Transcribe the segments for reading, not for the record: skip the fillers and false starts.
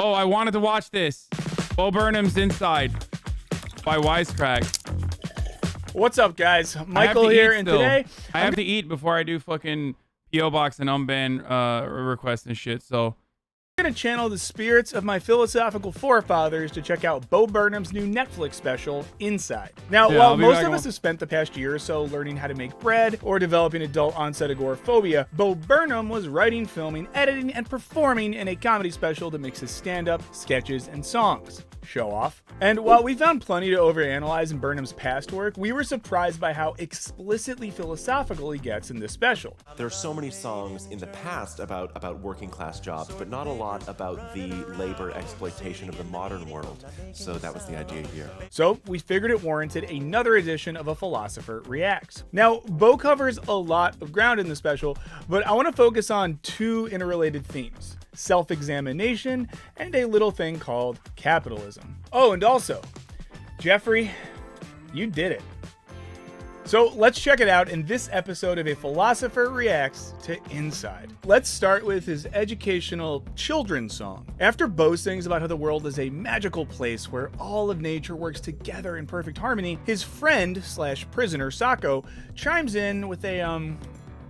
Oh, I wanted to watch this. Bo Burnham's Inside by Wisecrack. What's up, guys? Michael here, and today I have to eat before I do fucking PO box and unban requests and shit. So I'm gonna channel the spirits of my philosophical forefathers to check out Bo Burnham's new Netflix special, Inside. Now, while most of us have spent the past year or so learning how to make bread or developing adult onset agoraphobia, Bo Burnham was writing, filming, editing, and performing in a comedy special that mixes stand-up, sketches, and songs. Show off. And while we found plenty to overanalyze in Burnham's past work, we were surprised by how explicitly philosophical he gets in this special. There are so many songs in the past about working class jobs, but not a lot about the labor exploitation of the modern world. So that was the idea here. So we figured it warranted another edition of A Philosopher Reacts. Now, Bo covers a lot of ground in the special, but I want to focus on two interrelated themes: self-examination and a little thing called capitalism. Oh, and also, Jeffrey, you did it. So let's check it out in this episode of A Philosopher Reacts to Inside. Let's start with his educational children's song. After Bo sings about how the world is a magical place where all of nature works together in perfect harmony, his friend / prisoner Sako chimes in with a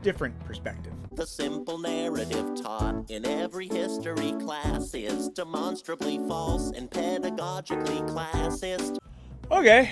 different perspective. The simple narrative taught in every history class is demonstrably false and pedagogically classist. Okay,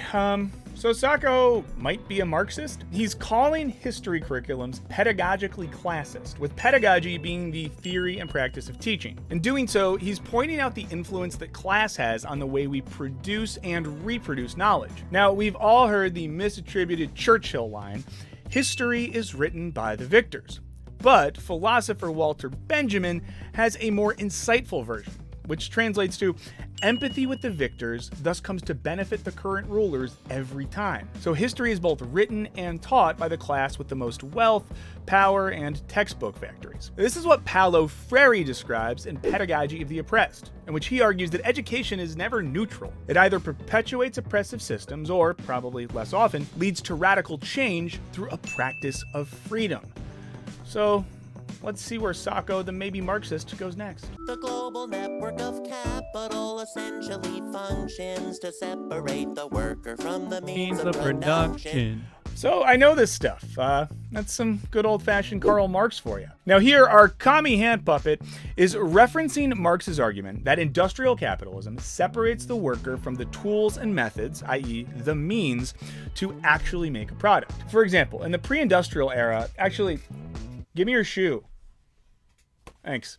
so Sako might be a Marxist. He's calling history curriculums pedagogically classist, with pedagogy being the theory and practice of teaching. In doing so, he's pointing out the influence that class has on the way we produce and reproduce knowledge. Now, we've all heard the misattributed Churchill line, "History is written by the victors." But philosopher Walter Benjamin has a more insightful version, which translates to empathy with the victors thus comes to benefit the current rulers every time. So history is both written and taught by the class with the most wealth, power, and textbook factories. This is what Paulo Freire describes in Pedagogy of the Oppressed, in which he argues that education is never neutral. It either perpetuates oppressive systems or, probably less often, leads to radical change through a practice of freedom. So let's see where Sako, the maybe Marxist, goes next. The global network of capital essentially functions to separate the worker from the means of production. So I know this stuff. That's some good old-fashioned Karl Marx for you. Now here, our commie hand puppet is referencing Marx's argument that industrial capitalism separates the worker from the tools and methods, i.e. the means, to actually make a product. For example, in the pre-industrial era, actually, give me your shoe. Thanks.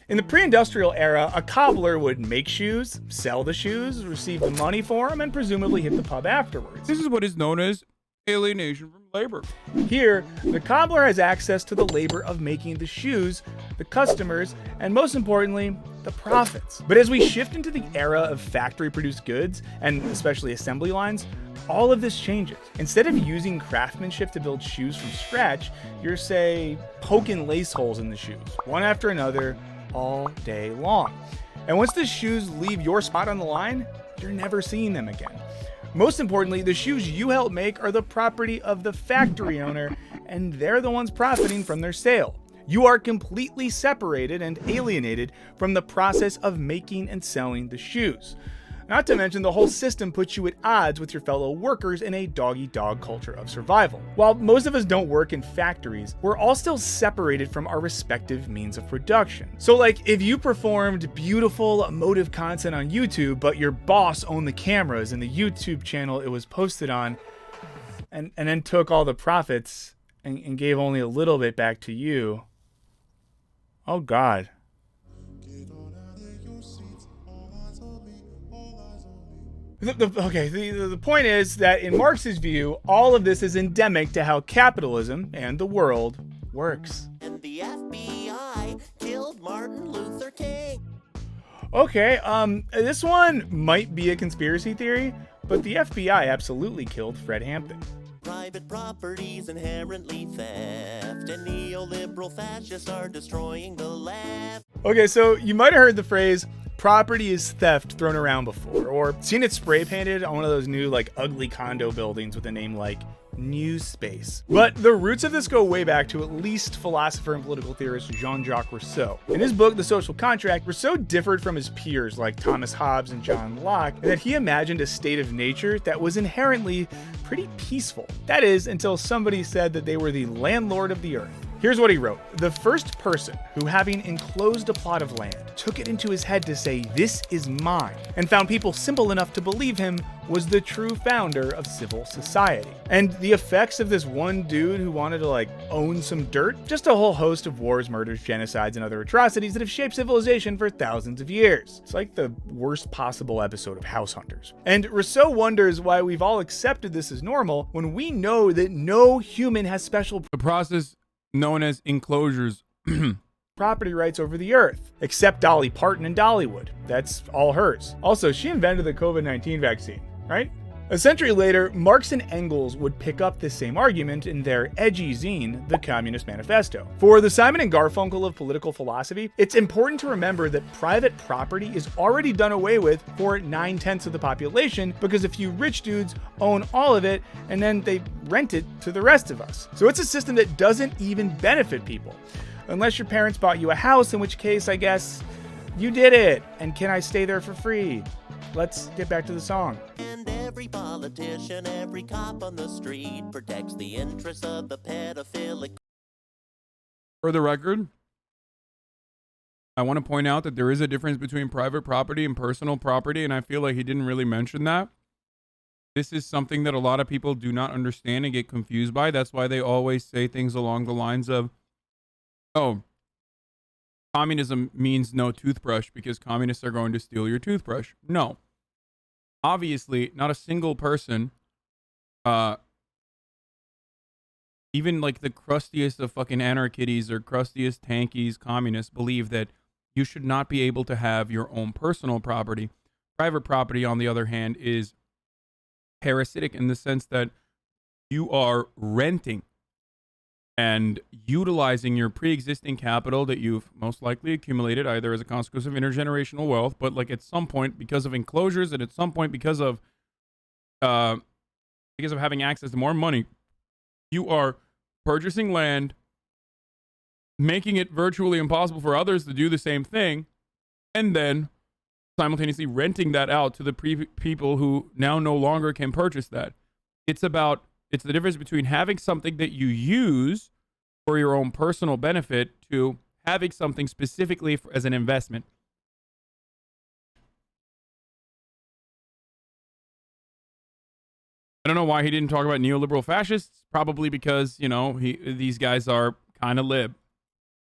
In the pre-industrial era, a cobbler would make shoes, sell the shoes, receive the money for them, and presumably hit the pub afterwards. this is what is known as alienation from labor. Here, the cobbler has access to the labor of making the shoes, the customers, and most importantly, the profits. But as we shift into the era of factory-produced goods, and especially assembly lines, all of this changes. Instead of using craftsmanship to build shoes from scratch, you're, say, poking lace holes in the shoes, one after another, all day long. And once the shoes leave your spot on the line, you're never seeing them again. Most importantly, the shoes you help make are the property of the factory owner, and they're the ones profiting from their sale. You are completely separated and alienated from the process of making and selling the shoes. Not to mention, the whole system puts you at odds with your fellow workers in a dog-eat-dog culture of survival. While most of us don't work in factories, we're all still separated from our respective means of production. So like, if you performed beautiful, emotive content on YouTube, but your boss owned the cameras and the YouTube channel it was posted on, and then took all the profits and gave only a little bit back to you, oh God. The point is that in Marx's view, all of this is endemic to how capitalism and the world works. And the FBI killed Martin Luther King. Okay, this one might be a conspiracy theory, but the FBI absolutely killed Fred Hampton. Private property's inherently theft, and neoliberal fascists are destroying the left. Okay, so you might have heard the phrase, property is theft, thrown around before, or seen it spray painted on one of those new, like, ugly condo buildings with a name like new space. But the roots of this go way back to at least philosopher and political theorist Jean-Jacques Rousseau. In his book, The Social Contract, Rousseau differed from his peers like Thomas Hobbes and John Locke in that he imagined a state of nature that was inherently pretty peaceful. That is, until somebody said that they were the landlord of the earth. Here's what he wrote. The first person who, having enclosed a plot of land, took it into his head to say, "This is mine," and found people simple enough to believe him, was the true founder of civil society. And the effects of this one dude who wanted to own some dirt? Just a whole host of wars, murders, genocides, and other atrocities that have shaped civilization for thousands of years. It's like the worst possible episode of House Hunters. And Rousseau wonders why we've all accepted this as normal when we know that no human has special The process known as enclosures. property rights over the earth, except Dolly Parton and Dollywood. That's all hers. Also, she invented the COVID-19 vaccine, right? A century later, Marx and Engels would pick up this same argument in their edgy zine, The Communist Manifesto. For the Simon and Garfunkel of political philosophy, it's important to remember that private property is already done away with for 9/10 of the population because a few rich dudes own all of it and then they rent it to the rest of us. So it's a system that doesn't even benefit people. Unless your parents bought you a house, in which case, I guess, you did it. And can I stay there for free? Let's get back to the song. And every politician, every cop on the street protects the interests of the pedophilic. For the record, I want to point out that there is a difference between private property and personal property, and I feel like he didn't really mention that. This is something that a lot of people do not understand and get confused by. That's why they always say things along the lines of, oh, communism means no toothbrush because communists are going to steal your toothbrush. No. Obviously, not a single person, even like the crustiest of fucking anarchities or crustiest tankies communists believe that you should not be able to have your own personal property. Private property, on the other hand, is parasitic in the sense that you are renting and utilizing your pre-existing capital that you've most likely accumulated either as a consequence of intergenerational wealth, but like at some point because of enclosures and at some point because of having access to more money, you are purchasing land, making it virtually impossible for others to do the same thing, and then simultaneously renting that out to the people who now no longer can purchase that. It's the difference between having something that you use for your own personal benefit to having something specifically as an investment. I don't know why he didn't talk about neoliberal fascists. Probably because, these guys are kind of lib.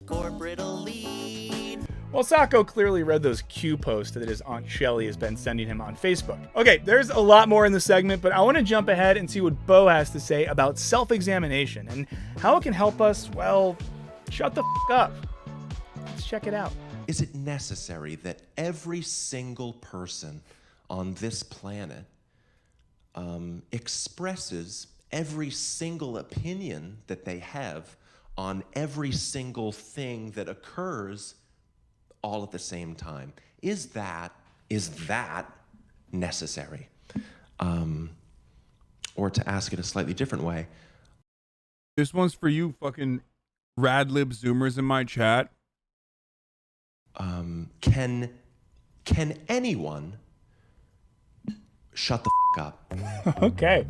Corporate elite. Well, Sacco clearly read those Q posts that his Aunt Shelley has been sending him on Facebook. Okay, there's a lot more in the segment, but I want to jump ahead and see what Bo has to say about self-examination and how it can help us, well, shut the f*** up. Let's check it out. Is it necessary that every single person on this planet expresses every single opinion that they have on every single thing that occurs all at the same time? Is that necessary? Or to ask it a slightly different way. This one's for you fucking radlib zoomers in my chat. Can anyone shut the f*** up? Okay.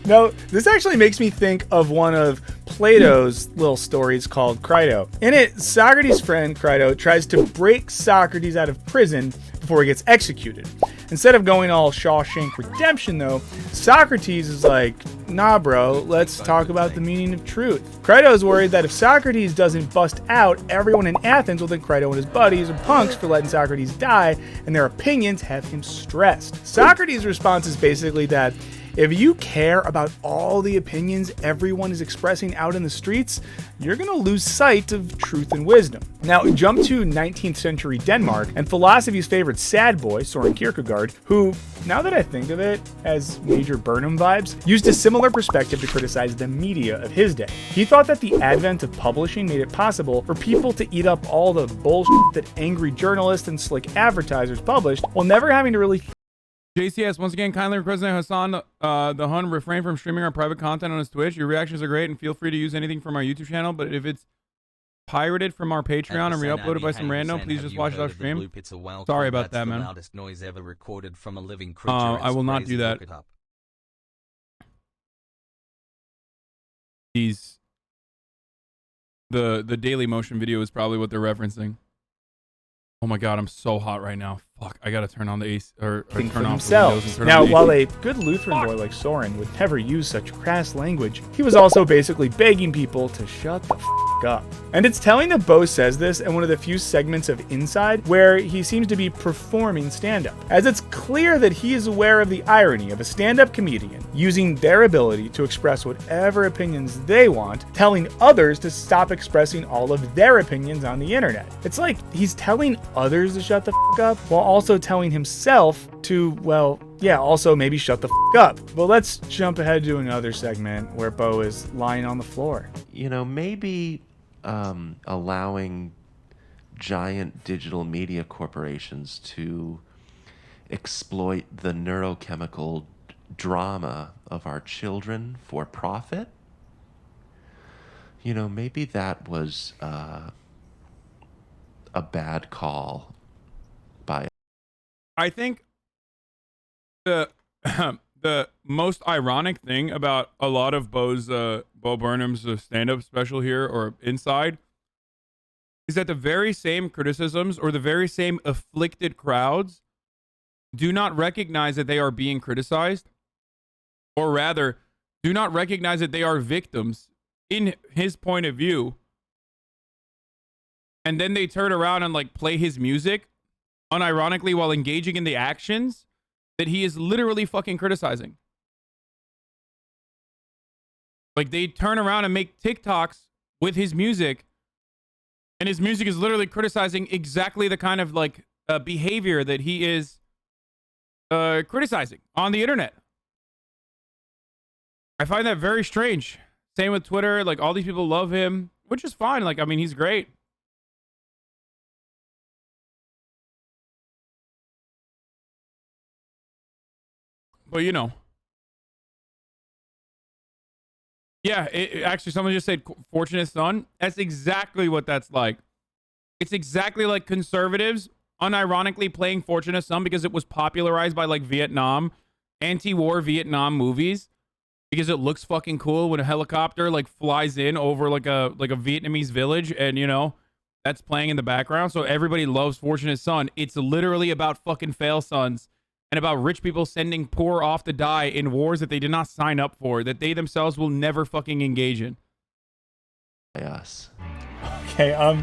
Now, this actually makes me think of one of Plato's little stories called Crito. In it, Socrates' friend Crito tries to break Socrates out of prison before he gets executed. Instead of going all Shawshank Redemption, though, Socrates is like, nah, bro, let's talk about the meaning of truth. Crito is worried that if Socrates doesn't bust out, everyone in Athens will think Crito and his buddies are punks for letting Socrates die, and their opinions have him stressed. Socrates' response is basically that if you care about all the opinions everyone is expressing out in the streets, you're going to lose sight of truth and wisdom. Now, jump to 19th century Denmark, and philosophy's favorite sad boy, Soren Kierkegaard, who, now that I think of it, has major Burnham vibes, used a similar perspective to criticize the media of his day. He thought that the advent of publishing made it possible for people to eat up all the bullshit that angry journalists and slick advertisers published while never having to really JCS, once again, kindly requesting Hassan the Hun refrain from streaming our private content on his Twitch. Your reactions are great, and feel free to use anything from our YouTube channel, but if it's pirated from our Patreon and re-uploaded by some random, please just watch it off stream. Sorry about that, man. Loudest noise ever recorded from a living I will not do that. The Daily Motion video is probably what they're referencing. Oh my god, I'm so hot right now. Fuck, I gotta turn on the AC or Think turn for off the windows and themselves. turn Now, on the while AC. a good Lutheran boy like Soren would never use such crass language, he was also basically begging people to shut the f up. And it's telling that Bo says this in one of the few segments of Inside where he seems to be performing stand-up, as it's clear that he is aware of the irony of a stand-up comedian using their ability to express whatever opinions they want, telling others to stop expressing all of their opinions on the internet. It's like he's telling others to shut the f up while also telling himself to, well, yeah, also maybe shut the f up. But let's jump ahead to another segment where Bo is lying on the floor. You know, maybe allowing giant digital media corporations to exploit the neurochemical drama of our children for profit. You know, maybe that was a bad call by. I think the the most ironic thing about a lot of Bo Burnham's stand-up special here or Inside is that the very same criticisms or the very same afflicted crowds do not recognize that they are being criticized, or rather, do not recognize that they are victims in his point of view. And then they turn around and like play his music unironically while engaging in the actions that he is literally fucking criticizing. Like they turn around and make TikToks with his music, and his music is literally criticizing exactly the kind of like behavior that he is criticizing on the internet. I find that very strange. Same with Twitter. Like all these people love him, which is fine. Like, I mean, he's great. But you know, yeah, actually, someone just said fortunate son. That's exactly what that's like. It's exactly like conservatives unironically playing Fortunate Son because it was popularized by like Vietnam, anti-war Vietnam movies, because it looks fucking cool when a helicopter like flies in over like a Vietnamese village, and you know, that's playing in the background. So everybody loves Fortunate Son. It's literally about fucking fail sons and about rich people sending poor off to die in wars that they did not sign up for, that they themselves will never fucking engage in. Us. Okay,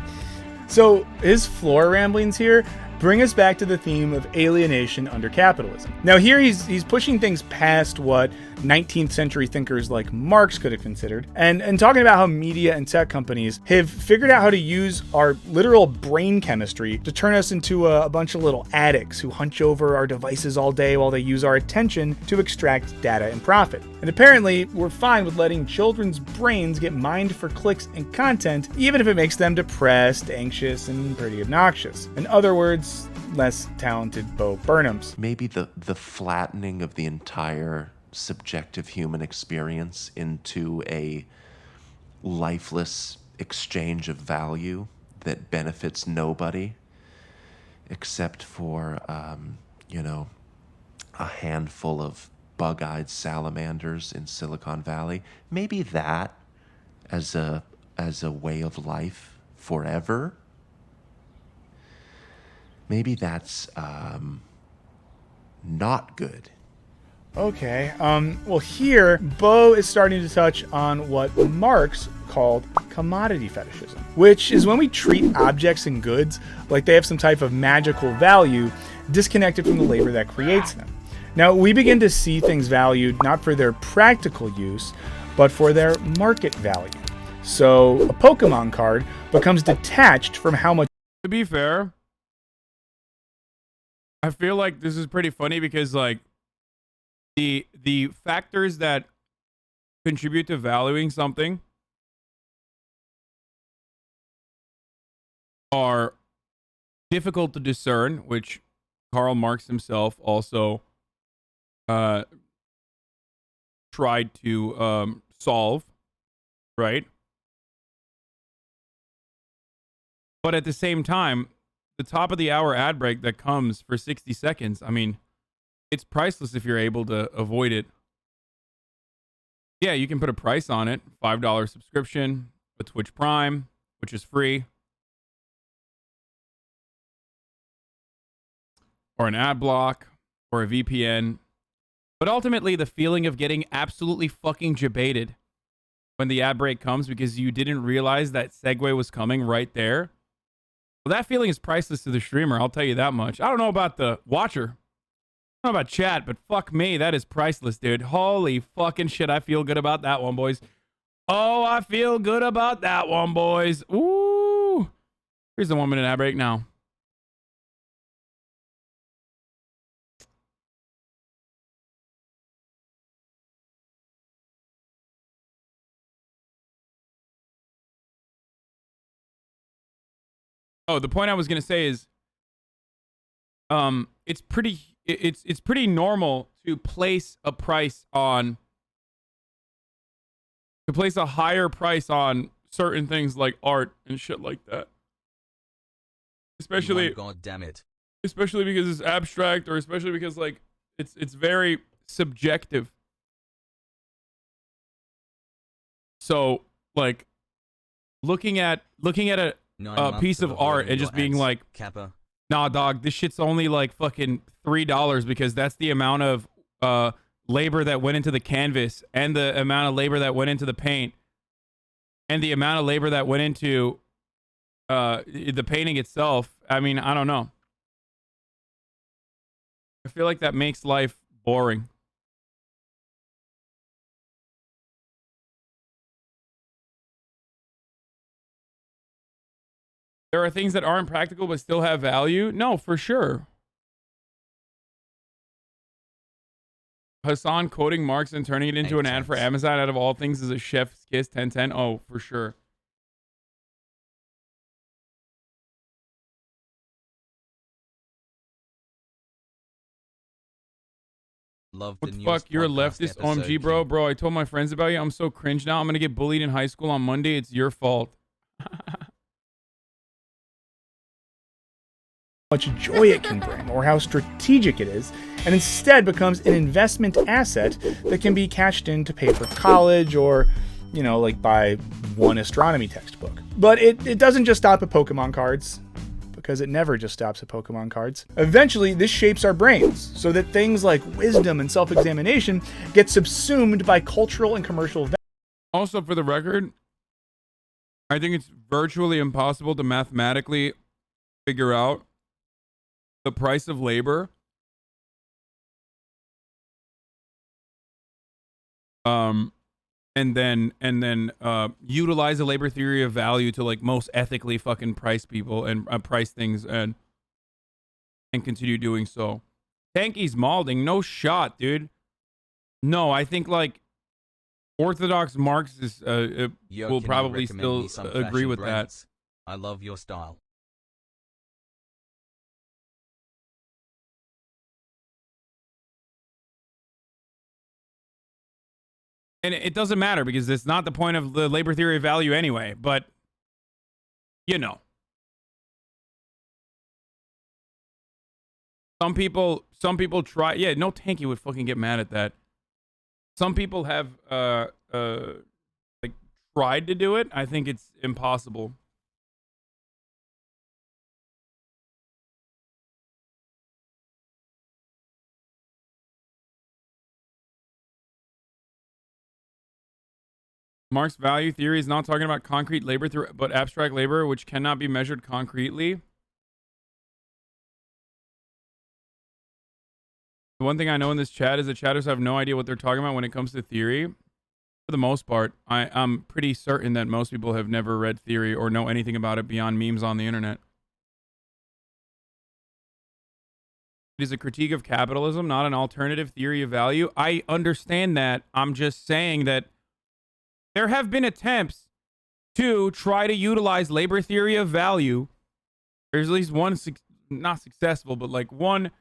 so his floor ramblings here bring us back to the theme of alienation under capitalism. Now here he's pushing things past what 19th century thinkers like Marx could have considered, and talking about how media and tech companies have figured out how to use our literal brain chemistry to turn us into a bunch of little addicts who hunch over our devices all day while they use our attention to extract data and profit. And apparently we're fine with letting children's brains get mined for clicks and content, even if it makes them depressed, anxious, and pretty obnoxious. In other words, less talented Bo Burnhams. Maybe the flattening of the entire subjective human experience into a lifeless exchange of value that benefits nobody except for, you know, a handful of bug-eyed salamanders in Silicon Valley. Maybe that as a way of life forever. Maybe that's not good. Okay, well here, Bo is starting to touch on what Marx called commodity fetishism, which is when we treat objects and goods like they have some type of magical value disconnected from the labor that creates them. Now, we begin to see things valued not for their practical use, but for their market value. So, a Pokemon card becomes detached from how much... To be fair, I feel like this is pretty funny because like the factors that contribute to valuing something are difficult to discern, which Karl Marx himself also tried to solve, right? But at the same time, the top of the hour ad break that comes for 60 seconds, I mean, it's priceless if you're able to avoid it. Yeah, you can put a price on it, $5 subscription, a Twitch Prime, which is free, or an ad block, or a VPN. But ultimately, the feeling of getting absolutely fucking jebaited when the ad break comes because you didn't realize that segue was coming right there, well, that feeling is priceless to the streamer, I'll tell you that much. I don't know about the watcher. I don't know about chat, but fuck me, that is priceless, dude. Holy fucking shit, I feel good about that one, boys. Oh, I feel good about that one, boys. Ooh. Here's the 1 minute ad break now. Oh, the point I was gonna say is, it's pretty normal to place a price on, to place a higher price on certain things like art and shit like that. Especially, God damn it. Especially because it's abstract, or especially because like it's very subjective. So like looking at a piece of art and just being like, Kappa. nah, dog, this shit's only like fucking $3 because that's the amount of labor that went into the canvas, and the amount of labor that went into the paint, and the amount of labor that went into the painting itself. I mean, I don't know. I feel like that makes life boring. There are things that aren't practical but still have value. No, for sure. Hassan quoting Marx and turning it into an ad for Amazon out of all things is a chef's kiss. 1010. Oh, for sure. Love what the fuck? You're a leftist, OMG, bro. Bro, I told my friends about you. I'm so cringe now. I'm gonna get bullied in high school on Monday. It's your fault. Much joy it can bring, or how strategic it is, and instead becomes an investment asset that can be cashed in to pay for college, or, you know, like buy one astronomy textbook. But it doesn't just stop at Pokemon cards, because it never just stops at Pokemon cards. Eventually, this shapes our brains so that things like wisdom and self-examination get subsumed by cultural and commercial value. Also, for the record, I think it's virtually impossible to mathematically figure out the price of labor and then utilize the labor theory of value to like most ethically fucking price people and price things and continue doing so. Tanky's Malding, no shot, dude. No, I think like Orthodox Marxists will probably still agree with that. I love your style. And it doesn't matter because it's not the point of the labor theory of value anyway, but you know. Some people try, yeah, no Tanky would fucking get mad at that. Some people have like tried to do it. I think it's impossible. Marx's value theory is not talking about concrete labor, but abstract labor, which cannot be measured concretely. The one thing I know in this chat is that chatters have no idea what they're talking about when it comes to theory. For the most part, I'm pretty certain that most people have never read theory or know anything about it beyond memes on the internet. It is a critique of capitalism, not an alternative theory of value. I understand that. I'm just saying that there have been attempts to try to utilize labor theory of value. There's at least one, not successful, but like one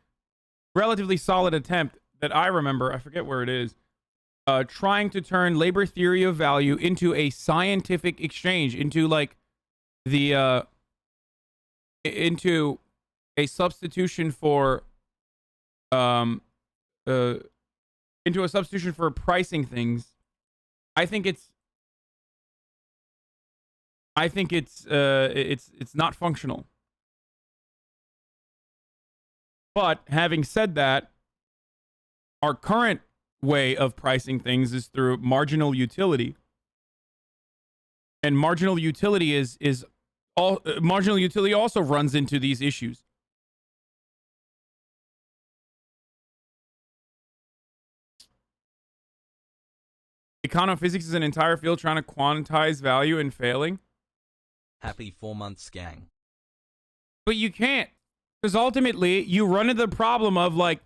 relatively solid attempt that I remember, I forget where it is, trying to turn labor theory of value into a scientific exchange, into like the into a substitution for into a substitution for pricing things. I think it's it's not functional. But having said that, our current way of pricing things is through marginal utility. And marginal utility marginal utility also runs into these issues. Econophysics is an entire field trying to quantize value and failing. Happy 4 months, gang. But you can't. Because ultimately, you run into the problem of, like,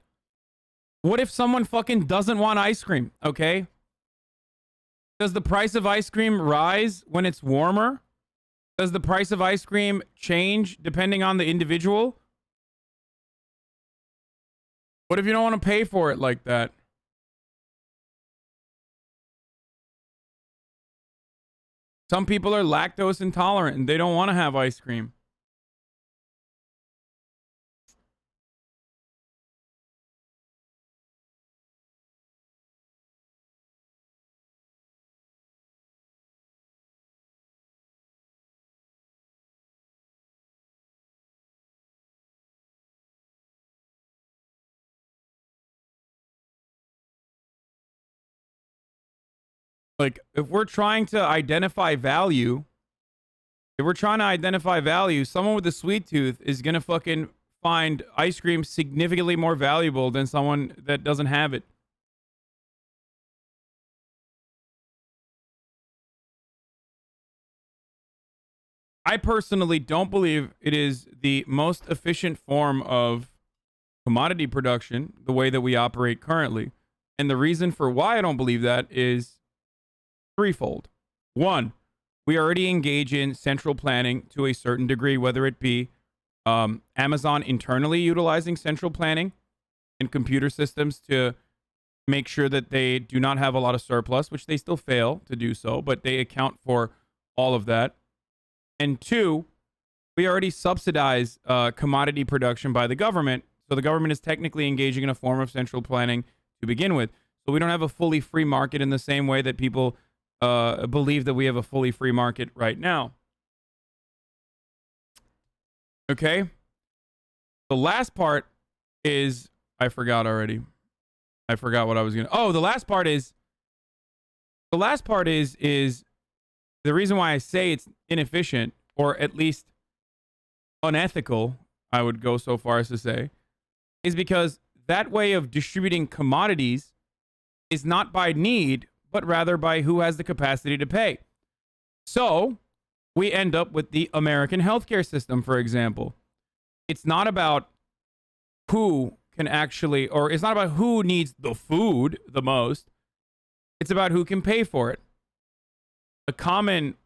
what if someone fucking doesn't want ice cream, okay? Does the price of ice cream rise when it's warmer? Does the price of ice cream change depending on the individual? What if you don't want to pay for it like that? Some people are lactose intolerant and they don't want to have ice cream. Like, if we're trying to identify value, someone with a sweet tooth is going to fucking find ice cream significantly more valuable than someone that doesn't have it. I personally don't believe it is the most efficient form of commodity production, the way that we operate currently. And the reason for why I don't believe that is threefold. One, we already engage in central planning to a certain degree, whether it be Amazon internally utilizing central planning and computer systems to make sure that they do not have a lot of surplus, which they still fail to do so, but they account for all of that. And two, we already subsidize commodity production by the government, so the government is technically engaging in a form of central planning to begin with. So we don't have a fully free market in the same way that people believe that we have a fully free market right now. Okay? The last part is, I forgot already. I forgot what I was going to, the last part is the reason why I say it's inefficient, or at least unethical, I would go so far as to say, is because that way of distributing commodities is not by need, but rather by who has the capacity to pay. So we end up with the American healthcare system, for example. It's not about who can actually, or it's not about who needs the food the most. It's about who can pay for it. A common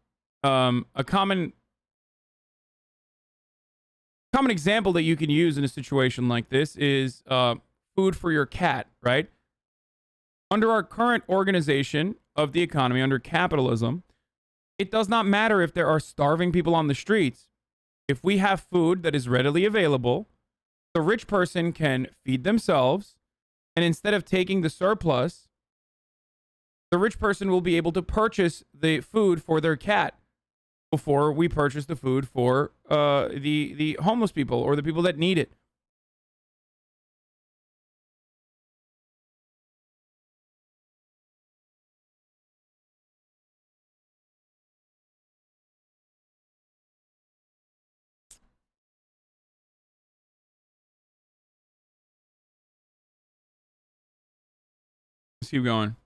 example that you can use in a situation like this is food for your cat, right? Under our current organization of the economy, under capitalism, it does not matter if there are starving people on the streets. If we have food that is readily available, the rich person can feed themselves, and instead of taking the surplus, the rich person will be able to purchase the food for their cat before we purchase the food for the homeless people or the people that need it. Let's keep going.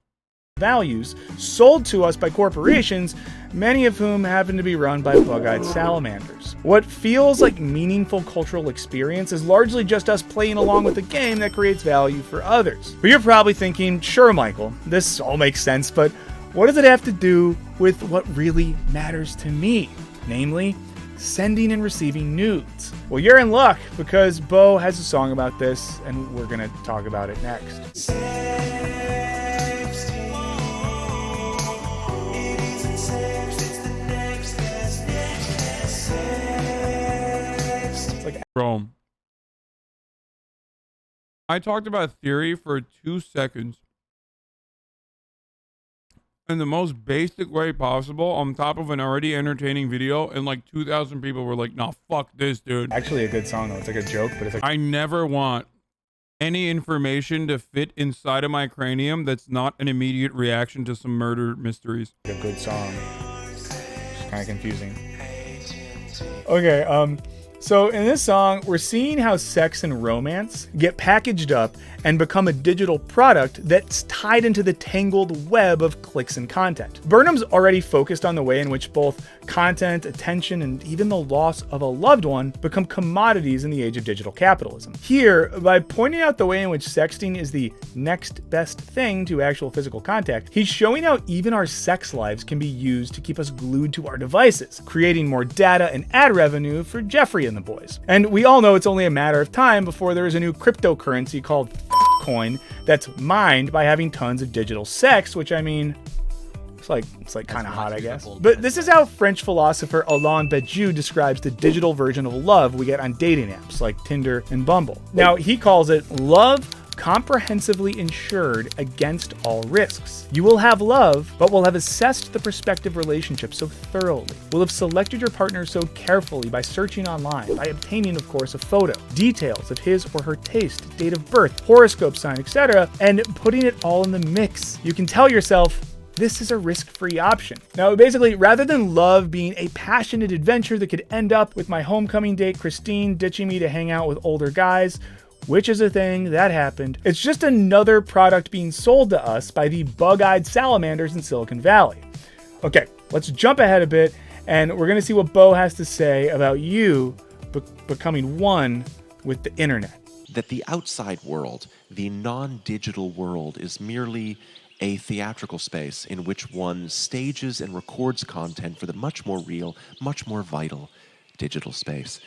Values sold to us by corporations, many of whom happen to be run by bug-eyed salamanders. What feels like meaningful cultural experience is largely just us playing along with a game that creates value for others. But you're probably thinking, sure, Michael, this all makes sense, but what does it have to do with what really matters to me? Namely, sending and receiving nudes. Well, you're in luck because Bo has a song about this, and we're gonna talk about it next. Bro, I talked about theory for 2 seconds in the most basic way possible on top of an already entertaining video, and like 2,000 people were like, nah, fuck this, dude. Actually a good song though. It's like a joke, but it's like, I never want any information to fit inside of my cranium that's not an immediate reaction to some murder mysteries. a good song. It's kind of confusing. Okay, so in this song, we're seeing how sex and romance get packaged up and become a digital product that's tied into the tangled web of clicks and content. Burnham's already focused on the way in which both content, attention, and even the loss of a loved one become commodities in the age of digital capitalism. Here, by pointing out the way in which sexting is the next best thing to actual physical contact, he's showing how even our sex lives can be used to keep us glued to our devices, creating more data and ad revenue for Jeffrey and the boys. And we all know it's only a matter of time before there is a new cryptocurrency called coin that's mined by having tons of digital sex, which I mean, it's like kind of hot, I guess. But this is how French philosopher Alain Badiou describes the digital version of love we get on dating apps like Tinder and Bumble. Now, he calls it love comprehensively insured against all risks. You will have love, but will have assessed the prospective relationship so thoroughly, will have selected your partner so carefully by searching online, by obtaining, of course, a photo, details of his or her taste, date of birth, horoscope sign, etc., and putting it all in the mix. You can tell yourself, this is a risk-free option. Now, basically, rather than love being a passionate adventure that could end up with my homecoming date Christine ditching me to hang out with older guys, which is a thing that happened, it's just another product being sold to us by the bug-eyed salamanders in Silicon Valley. Okay, let's jump ahead a bit, and we're gonna see what Bo has to say about you becoming one with the internet. That the outside world, the non-digital world, is merely a theatrical space in which one stages and records content for the much more real, much more vital digital space.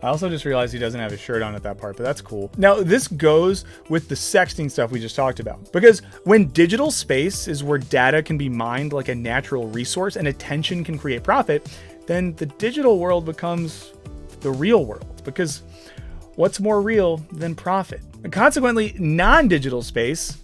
I also just realized he doesn't have his shirt on at that part, but that's cool. Now, this goes with the sexting stuff we just talked about, because when digital space is where data can be mined like a natural resource and attention can create profit, then the digital world becomes the real world, because what's more real than profit? And consequently, non-digital space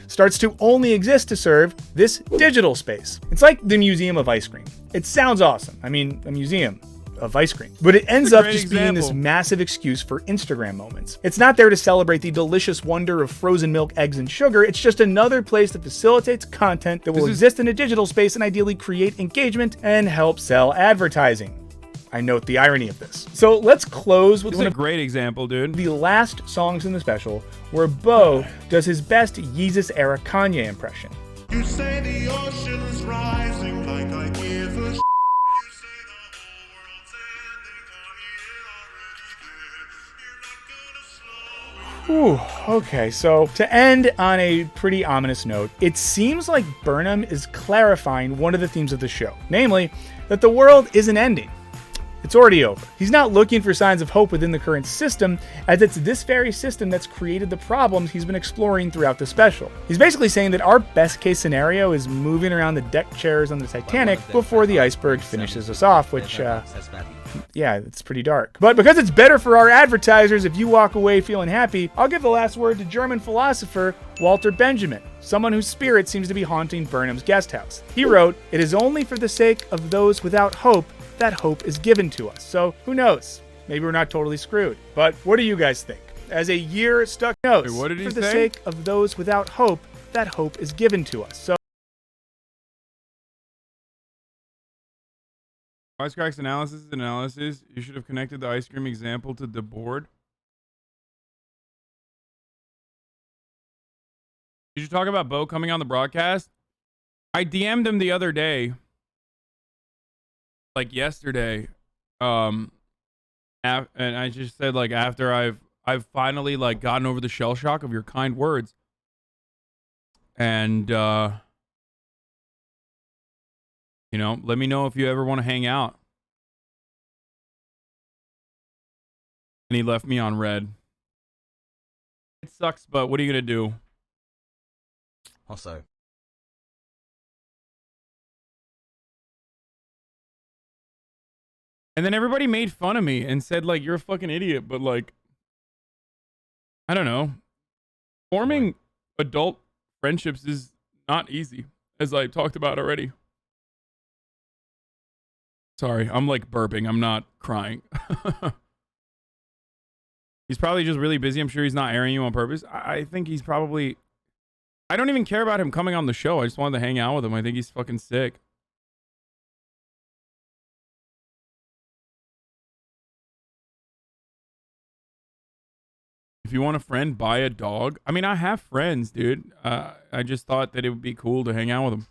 starts to only exist to serve this digital space. It's like the Museum of Ice Cream. It sounds awesome. I mean, a museum of ice cream. But it ends up just being this massive excuse for Instagram moments. It's not there to celebrate the delicious wonder of frozen milk, eggs, and sugar. It's just another place that facilitates content that will exist in a digital space and ideally create engagement and help sell advertising. I note the irony of this. So let's close with one of a great example, dude. the last songs in the special where Bo does his best Yeezus-era Kanye impression. You say the ocean's rising like I give a Whew, okay, so to end on a pretty ominous note, it seems like Burnham is clarifying one of the themes of the show, namely that the world isn't ending. It's already over. He's not looking for signs of hope within the current system, as it's this very system that's created the problems he's been exploring throughout the special. He's basically saying that our best case scenario is moving around the deck chairs on the Titanic before the iceberg finishes us off, which, yeah, it's pretty dark. But because it's better for our advertisers if you walk away feeling happy, I'll give the last word to German philosopher Walter Benjamin, someone whose spirit seems to be haunting Burnham's guest house. He wrote, "It is only for the sake of those without hope that hope is given to us." So who knows? Maybe we're not totally screwed. But what do you guys think? As a year stuck nose, Wait, what did he for the say? sake of those without hope, that hope is given to us. So Wisecrack's analysis is analysis. You should have connected the ice cream example to the board. Did you talk about Bo coming on the broadcast? I DM'd him the other day, like yesterday, and I just said, like, after I've finally like gotten over the shell shock of your kind words, and you know, let me know if you ever want to hang out. And he left me on red. It sucks, but what are you going to do? Also, And then everybody made fun of me and said, like, you're a fucking idiot. But, like, I don't know. Forming adult friendships is not easy, as I talked about already. Sorry, I'm, like, burping. I'm not crying. He's probably just really busy. I'm sure he's not airing you on purpose. I think he's probably... I don't even care about him coming on the show. I just wanted to hang out with him. I think he's fucking sick. If you want a friend, buy a dog. I mean, I have friends, dude. I just thought that it would be cool to hang out with them.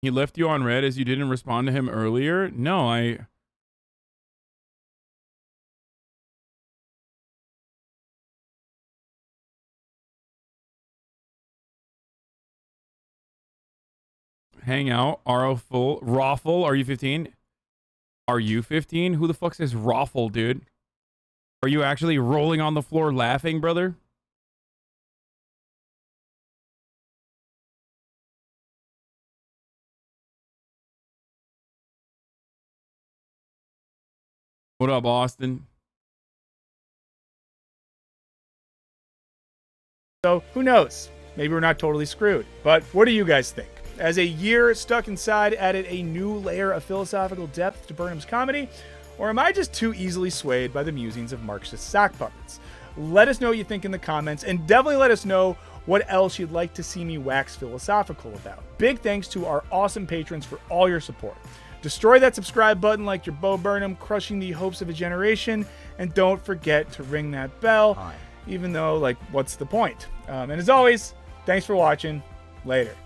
He left you on red as you didn't respond to him earlier? No, hang out. RO full. Raffle. Are you 15? Are you 15? Who the fuck says raffle, dude? Are you actually rolling on the floor laughing, brother? What up, Austin? So who knows? Maybe we're not totally screwed. But what do you guys think? As a year stuck inside added a new layer of philosophical depth to Burnham's comedy? Or am I just too easily swayed by the musings of Marxist sock puppets? Let us know what you think in the comments, and definitely let us know what else you'd like to see me wax philosophical about. Big thanks to our awesome patrons for all your support. Destroy that subscribe button like your Bo Burnham, crushing the hopes of a generation, and don't forget to ring that bell, even though, like, what's the point? And as always, thanks for watching. Later.